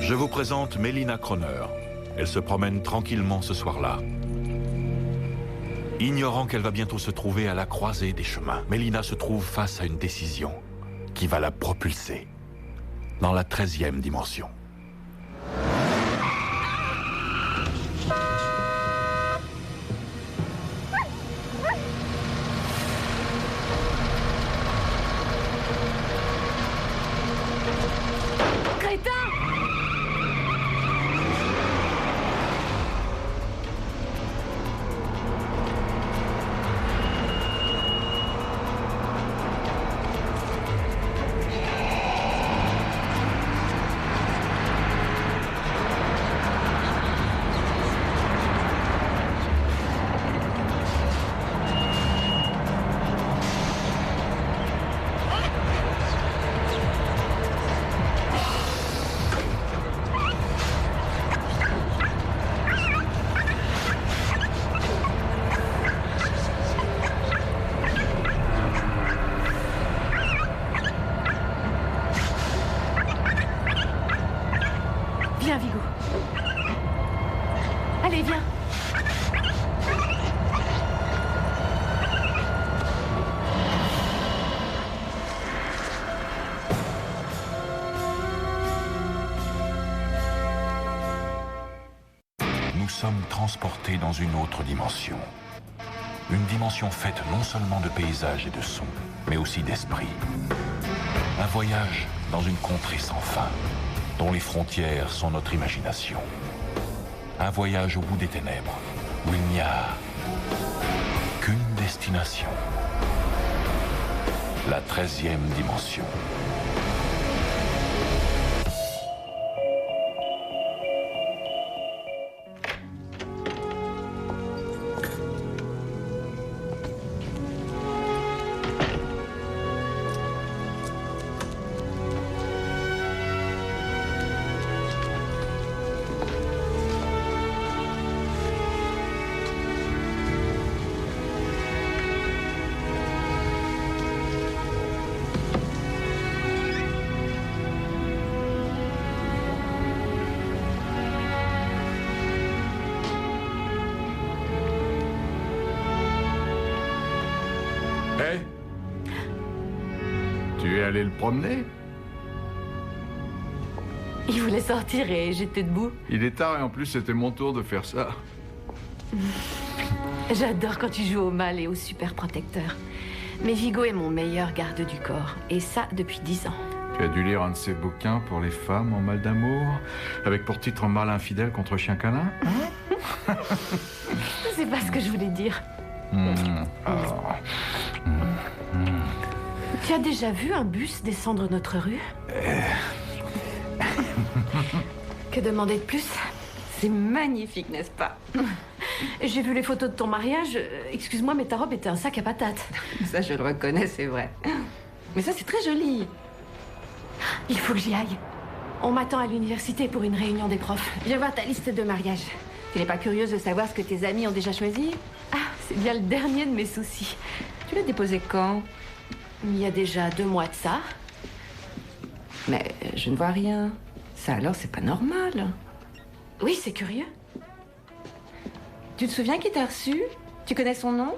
Je vous présente Melina Croner. Elle se promène tranquillement ce soir-là. Ignorant qu'elle va bientôt se trouver à la croisée des chemins, Melina se trouve face à une décision qui va la propulser dans la 13e dimension. Viens, Vigo. Allez, viens. Nous sommes transportés dans une autre dimension. Une dimension faite non seulement de paysages et de sons, mais aussi d'esprit. Un voyage dans une contrée sans fin, dont les frontières sont notre imagination. Un voyage au bout des ténèbres, où il n'y a qu'une destination. La 13e dimension. Hé, tu es allé le promener? Il voulait sortir et j'étais debout. Il est tard et en plus c'était mon tour de faire ça. J'adore quand tu joues au mal et au super protecteur. Mais Vigo est mon meilleur garde du corps. Et ça, depuis 10 ans. Tu as dû lire un de ces bouquins pour les femmes en mal d'amour, avec pour titre Mal infidèle contre chien câlin, hein? C'est pas ce que je voulais dire. Tu as déjà vu un bus descendre notre rue? Que demander de plus? C'est magnifique, n'est-ce pas? J'ai vu les photos de ton mariage. Excuse-moi, mais ta robe était un sac à patates. Ça, je le reconnais, c'est vrai. Mais ça, c'est très joli. Il faut que j'y aille. On m'attend à l'université pour une réunion des profs. Viens voir ta liste de mariage. Tu n'es pas curieuse de savoir ce que tes amis ont déjà choisi? Ah, c'est bien le dernier de mes soucis. Tu l'as déposé quand? Il y a déjà 2 mois de ça. Mais je ne vois rien. Ça, alors, c'est pas normal. Oui, c'est curieux. Tu te souviens qui t'a reçu? Tu connais son nom?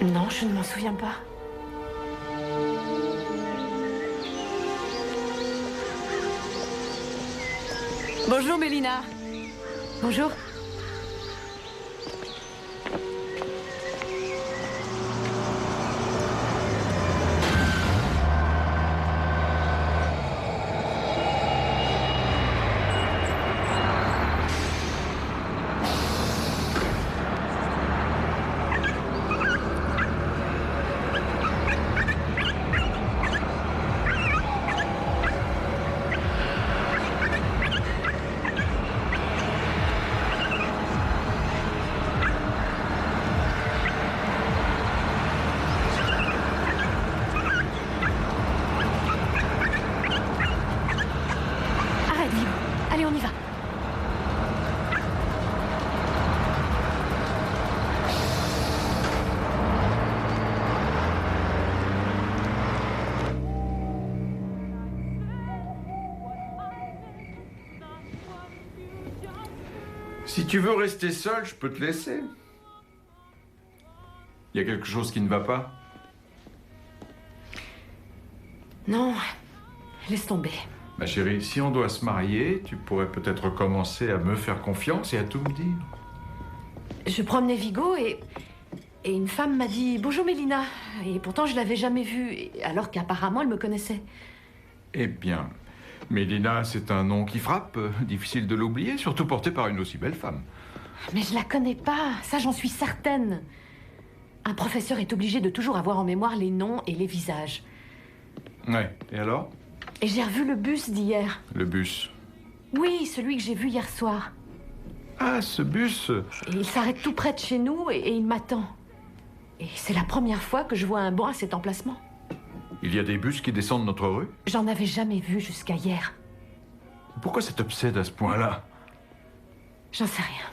Non, je ne m'en souviens pas. Bonjour, Mélina. Bonjour. Allez, on y va. Si tu veux rester seul, je peux te laisser. Il y a quelque chose qui ne va pas? Non, laisse tomber. Ma chérie, si on doit se marier, tu pourrais peut-être commencer à me faire confiance et à tout me dire. Je promenais Vigo et une femme m'a dit « Bonjour Mélina ». Et pourtant, je l'avais jamais vue, alors qu'apparemment, elle me connaissait. Eh bien, Mélina, c'est un nom qui frappe. Difficile de l'oublier, surtout porté par une aussi belle femme. Mais je la connais pas, ça j'en suis certaine. Un professeur est obligé de toujours avoir en mémoire les noms et les visages. Ouais, et alors? Et j'ai revu le bus d'hier. Le bus. Oui, celui que j'ai vu hier soir. Ah, ce bus! Et il s'arrête tout près de chez nous et il m'attend. Et c'est la première fois que je vois un banc à cet emplacement. Il y a des bus qui descendent notre rue? J'en avais jamais vu jusqu'à hier. Pourquoi ça t'obsède à ce point-là? J'en sais rien.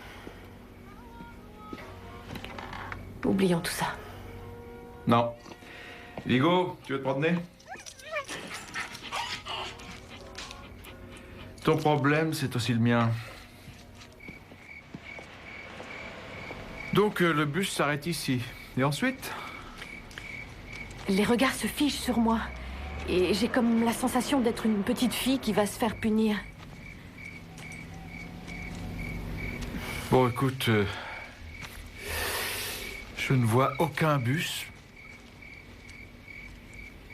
Oublions tout ça. Non. Vigo, tu veux te promener? Ton problème, c'est aussi le mien. Donc, le bus s'arrête ici. Et ensuite? Les regards se figent sur moi. Et j'ai comme la sensation d'être une petite fille qui va se faire punir. Bon, écoute, je ne vois aucun bus.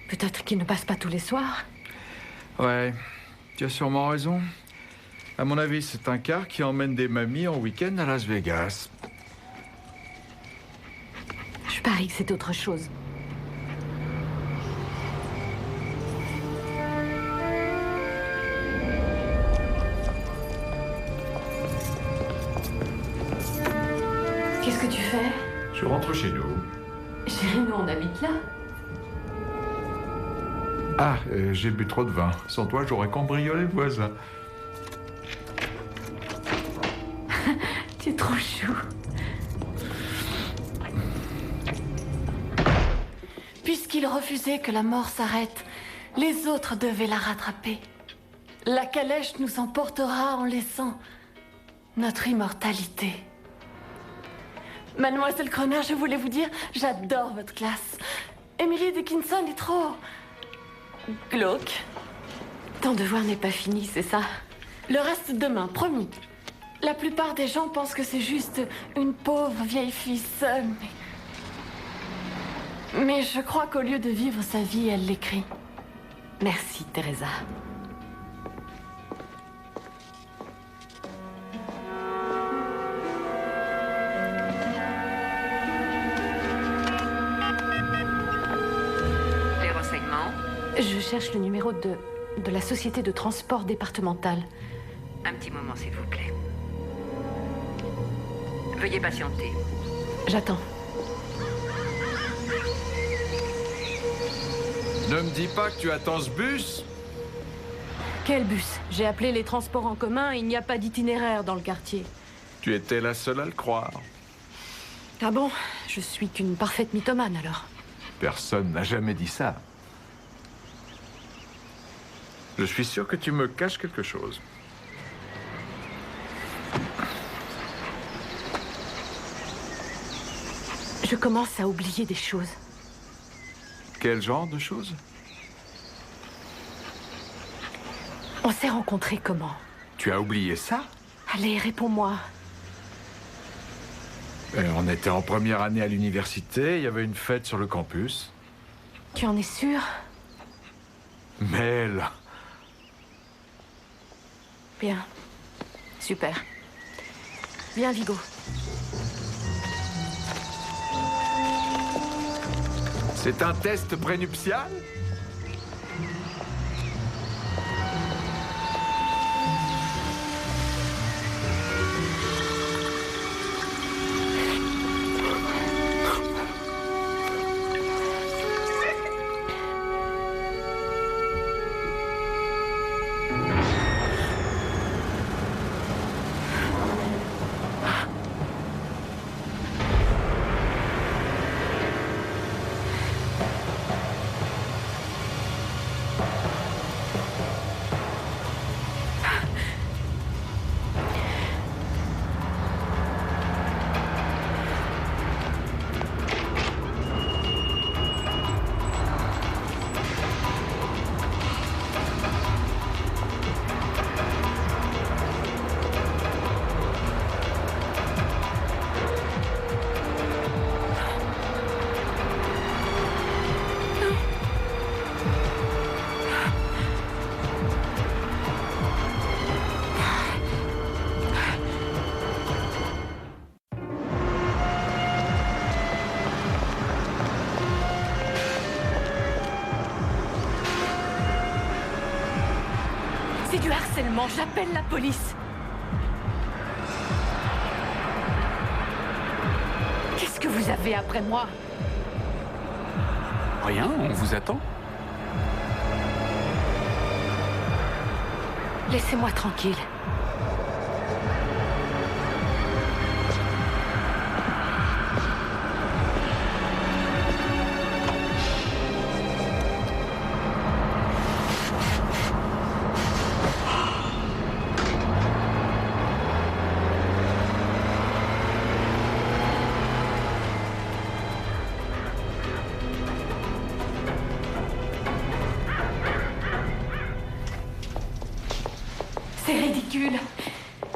Peut-être qu'il ne passe pas tous les soirs. Ouais, tu as sûrement raison. À mon avis, c'est un car qui emmène des mamies en week-end à Las Vegas. Je parie que c'est autre chose. Qu'est-ce que tu fais? Je rentre chez nous. Chérie, nous on habite là. Ah, j'ai bu trop de vin. Sans toi, j'aurais cambriolé le voisin. Tu es trop chou. Puisqu'il refusait que la mort s'arrête, les autres devaient la rattraper. La calèche nous emportera en laissant notre immortalité. Mademoiselle Croner, je voulais vous dire, j'adore votre classe. Emily Dickinson est trop... glauque. Ton devoir n'est pas fini, c'est ça? Le reste demain, promis. La plupart des gens pensent que c'est juste une pauvre vieille fille seule, mais je crois qu'au lieu de vivre sa vie, elle l'écrit. Merci, Teresa. Les renseignements? Je cherche le numéro de la société de transport départementale. Un petit moment, s'il vous plaît. Veuillez patienter. J'attends. Ne me dis pas que tu attends ce bus? Quel bus? J'ai appelé les transports en commun et il n'y a pas d'itinéraire dans le quartier. Tu étais la seule à le croire. Ah bon? Je suis qu'une parfaite mythomane alors. Personne n'a jamais dit ça. Je suis sûr que tu me caches quelque chose. Je commence à oublier des choses. Quel genre de choses? On s'est rencontrés comment? Tu as oublié ça? Allez, réponds-moi. On était en première année à l'université, il y avait une fête sur le campus. Tu en es sûr? Mais là... Bien. Super. Viens, Vigo. C'est un test prénuptial? harcèlement, j'appelle la police. Qu'est-ce que vous avez après moi? Rien, on vous attend. Laissez-moi tranquille. C'est ridicule.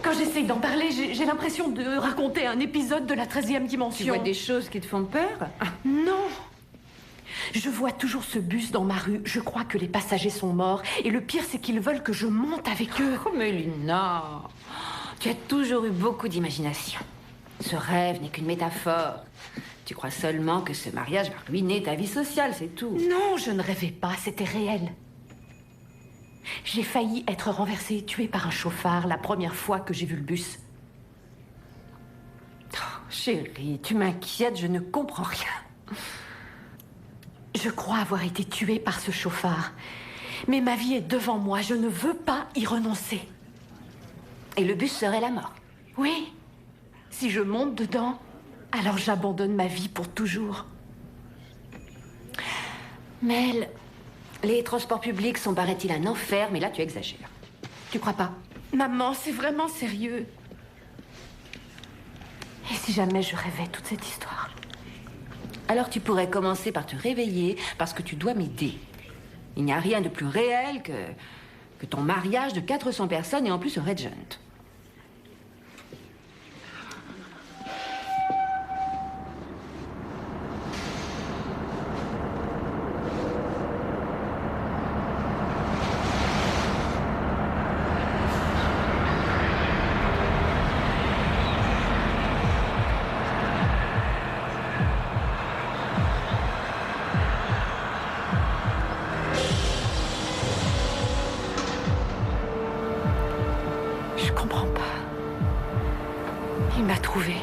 Quand j'essaye d'en parler, j'ai l'impression de raconter un épisode de la 13e dimension. Tu vois des choses qui te font peur? Non. Je vois toujours ce bus dans ma rue. Je crois que les passagers sont morts. Et le pire, c'est qu'ils veulent que je monte avec eux. Oh, Mélina, tu as toujours eu beaucoup d'imagination. Ce rêve n'est qu'une métaphore. Tu crois seulement que ce mariage va ruiner ta vie sociale, c'est tout. Non, je ne rêvais pas, c'était réel. J'ai failli être renversée, tuée par un chauffard la première fois que j'ai vu le bus. Oh, chérie, tu m'inquiètes, je ne comprends rien. Je crois avoir été tuée par ce chauffard. Mais ma vie est devant moi, je ne veux pas y renoncer. Et le bus serait la mort? Oui. Si je monte dedans, alors j'abandonne ma vie pour toujours. Mel, les transports publics sont, paraît-il, un enfer, mais là, tu exagères. Tu crois pas? Maman, c'est vraiment sérieux. Et si jamais je rêvais toute cette histoire? Alors tu pourrais commencer par te réveiller, parce que tu dois m'aider. Il n'y a rien de plus réel que ton mariage de 400 personnes et en plus un Red Giant. Je comprends pas. Il m'a trouvée.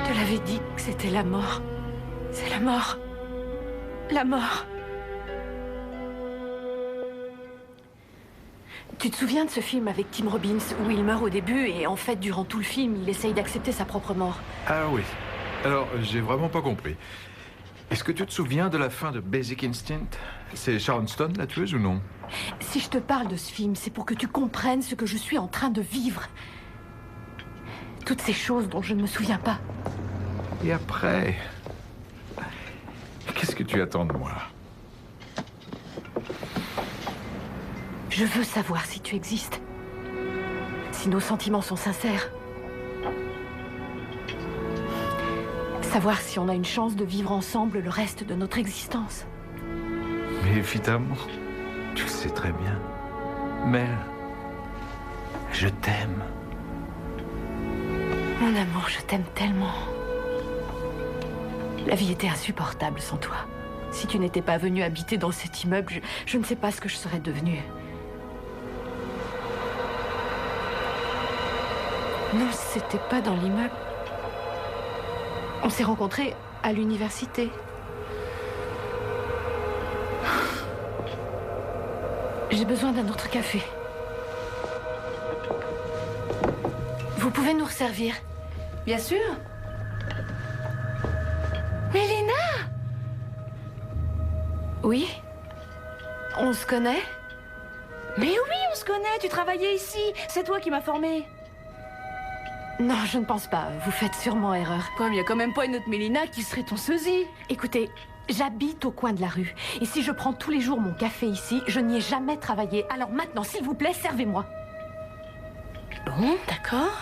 Je te l'avais dit que c'était la mort. C'est la mort. La mort. Tu te souviens de ce film avec Tim Robbins où il meurt au début et en fait, durant tout le film, il essaye d'accepter sa propre mort? Ah oui. Alors, j'ai vraiment pas compris. Est-ce que tu te souviens de la fin de Basic Instinct? C'est Sharon Stone, la tueuse, ou non? Si je te parle de ce film, c'est pour que tu comprennes ce que je suis en train de vivre. Toutes ces choses dont je ne me souviens pas. Et après, qu'est-ce que tu attends de moi? Je veux savoir si tu existes. Si nos sentiments sont sincères. Savoir si on a une chance de vivre ensemble le reste de notre existence. Mais évidemment, tu le sais très bien. Mel, je t'aime. Mon amour, je t'aime tellement. La vie était insupportable sans toi. Si tu n'étais pas venu habiter dans cet immeuble, je ne sais pas ce que je serais devenue. Non, c'était pas dans l'immeuble. On s'est rencontrés à l'université. J'ai besoin d'un autre café. Vous pouvez nous resservir? Bien sûr. Mélina! Oui? On se connaît? Mais oui, on se connaît, tu travaillais ici. C'est toi qui m'as formée. Non, je ne pense pas. Vous faites sûrement erreur. Comme il n'y a quand même pas une autre Mélina qui serait ton sosie. Écoutez, J'habite au coin de la rue. Et si je prends tous les jours mon café ici, je n'y ai jamais travaillé. Alors maintenant, s'il vous plaît, servez-moi. Bon, d'accord.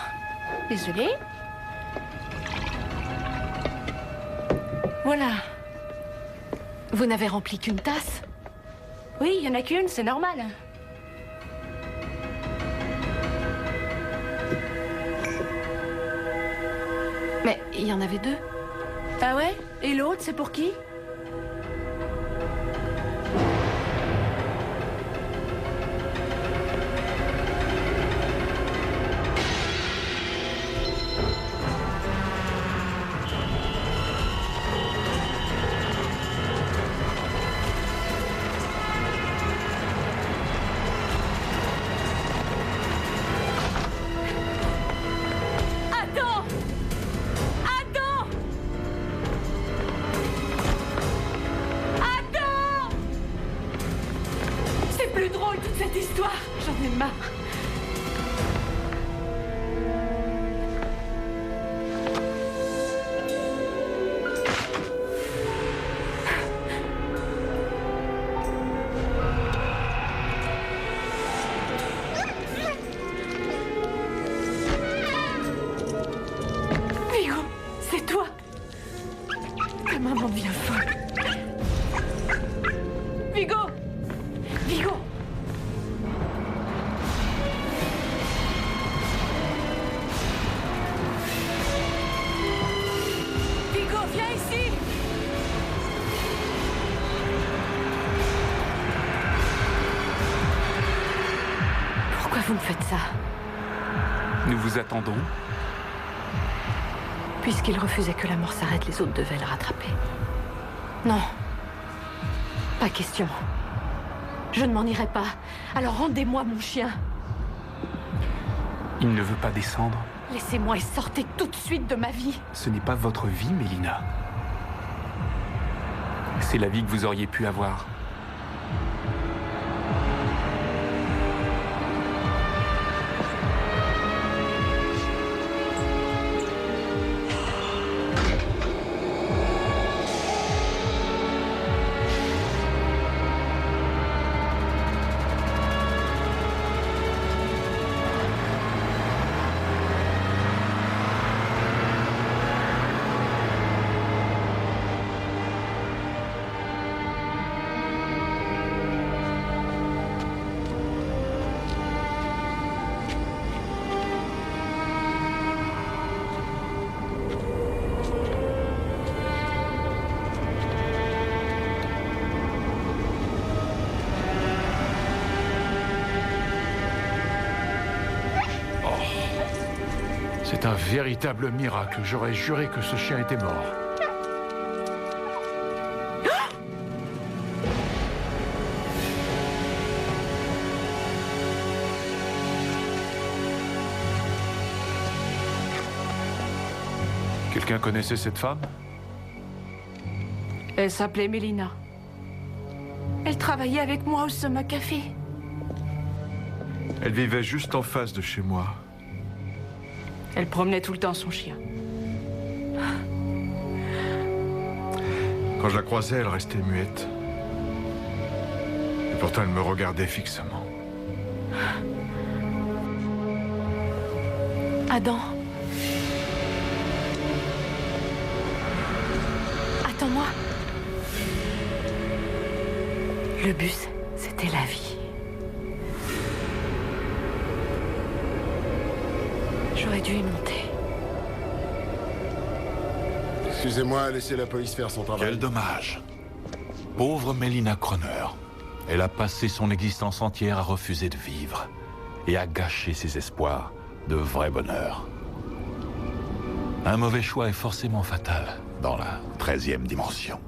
Désolée. Voilà. Vous n'avez rempli qu'une tasse? Oui, il y en a qu'une, c'est normal. Mais il y en avait deux. Ah ouais? Et l'autre, c'est pour qui? J'en ai marre. Vigo, c'est toi. Ta maman devient folle. Vigo! Vigo! Vous me faites ça. Nous vous attendons. Puisqu'il refusait que la mort s'arrête, les autres devaient le rattraper. Non. Pas question. Je ne m'en irai pas. Alors rendez-moi mon chien. Il ne veut pas descendre. Laissez-moi et sortez tout de suite de ma vie. Ce n'est pas votre vie, Mélina. C'est la vie que vous auriez pu avoir. C'est un véritable miracle. J'aurais juré que ce chien était mort. Quelqu'un connaissait cette femme? Elle s'appelait Mélina. Elle travaillait avec moi au Soma Café. Elle vivait juste en face de chez moi. Elle promenait tout le temps son chien. Quand je la croisais, elle restait muette. Et pourtant, elle me regardait fixement. Adam. Attends-moi. Le bus, c'était la vie. J'aurais dû y monter. Excusez-moi, laissez la police faire son travail. Quel dommage. Pauvre Mélina Croner. Elle a passé son existence entière à refuser de vivre et à gâcher ses espoirs de vrai bonheur. Un mauvais choix est forcément fatal dans la 13e dimension.